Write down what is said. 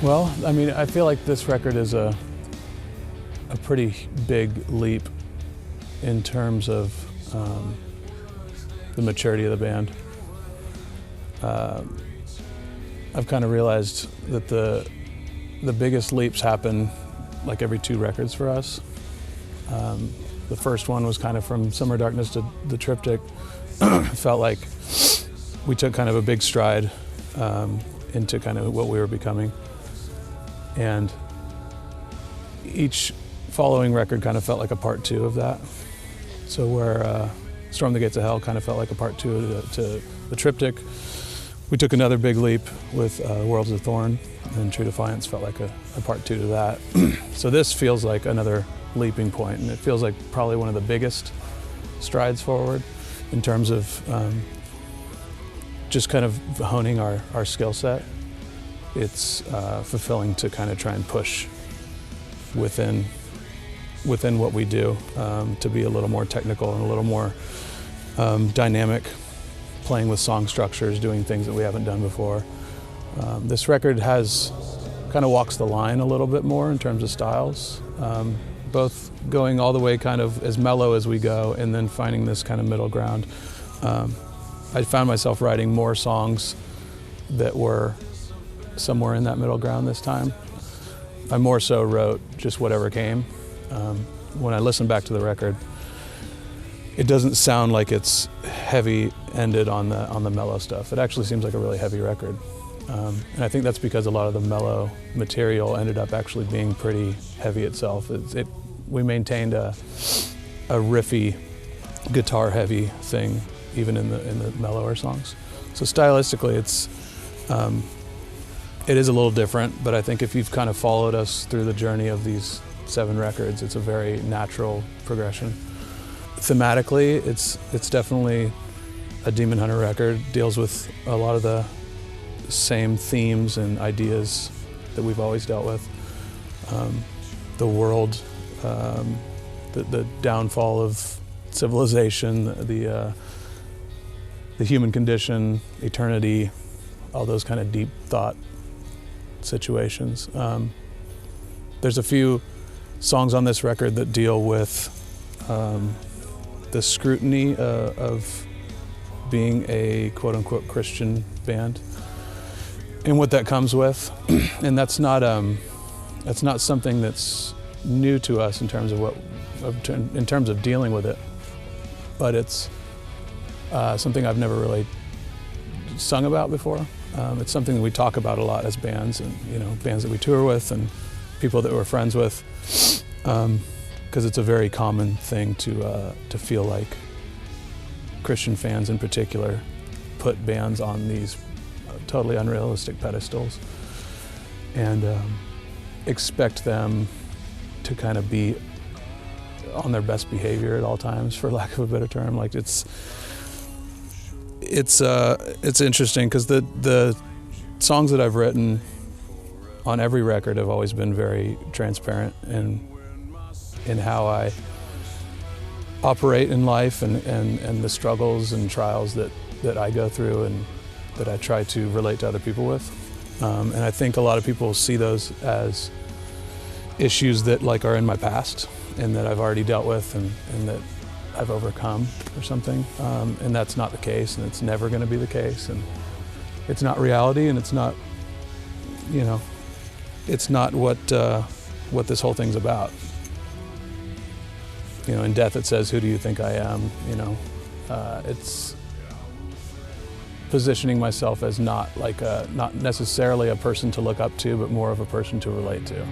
Well, I mean, I feel like this record is a pretty big leap in terms of the maturity of the band. I've kind of realized that the biggest leaps happen like every 2 records for us. The first one was kind of from Summer Darkness to the Triptych. Felt like we took kind of a big stride into kind of what we were becoming. And each following record kind of felt like a part 2 of that. So where Storm the Gates of Hell kind of felt like a part 2 to the Triptych, we took another big leap with Worlds of Thorn, and True Defiance felt like a part 2 to that. So this feels like another leaping point, and it feels like probably one of the biggest strides forward in terms of just kind of honing our skill set. It's fulfilling to kind of try and push within what we do, to be a little more technical and a little more dynamic, playing with song structures, doing things that we haven't done before. This record kind of walks the line a little bit more in terms of styles, both going all the way kind of as mellow as we go and then finding this kind of middle ground. I found myself writing more songs that were somewhere in that middle ground this time. I more so wrote just whatever came. When I listen back to the record, it doesn't sound like it's heavy-ended on the mellow stuff. It actually seems like a really heavy record. And I think that's because a lot of the mellow material ended up actually being pretty heavy itself. We maintained a riffy, guitar-heavy thing even in the mellower songs. So stylistically, it is a little different, but I think if you've kind of followed us through the journey of these 7 records, it's a very natural progression. Thematically, it's definitely a Demon Hunter record. Deals with a lot of the same themes and ideas that we've always dealt with. The world, the downfall of civilization, the human condition, eternity, all those kind of deep thought situations. There's a few songs on this record that deal with the scrutiny of being a quote-unquote Christian band and what that comes with. And that's not something that's new to us in terms of dealing with it, but it's something I've never really sung about before. It's something that we talk about a lot as bands, and bands that we tour with and people that we're friends with, because it's a very common thing to feel like Christian fans in particular put bands on these totally unrealistic pedestals and expect them to kind of be on their best behavior at all times, for lack of a better term. Like it's interesting because the songs that I've written on every record have always been very transparent in how I operate in life and the struggles and trials that I go through and that I try to relate to other people with. And I think a lot of people see those as issues that are in my past and that I've already dealt with and that I've overcome or something. And that's not the case, and it's never going to be the case. And it's not reality, and it's not, it's not what this whole thing's about. In Death it says, "Who do you think I am?" It's positioning myself as not necessarily a person to look up to, but more of a person to relate to.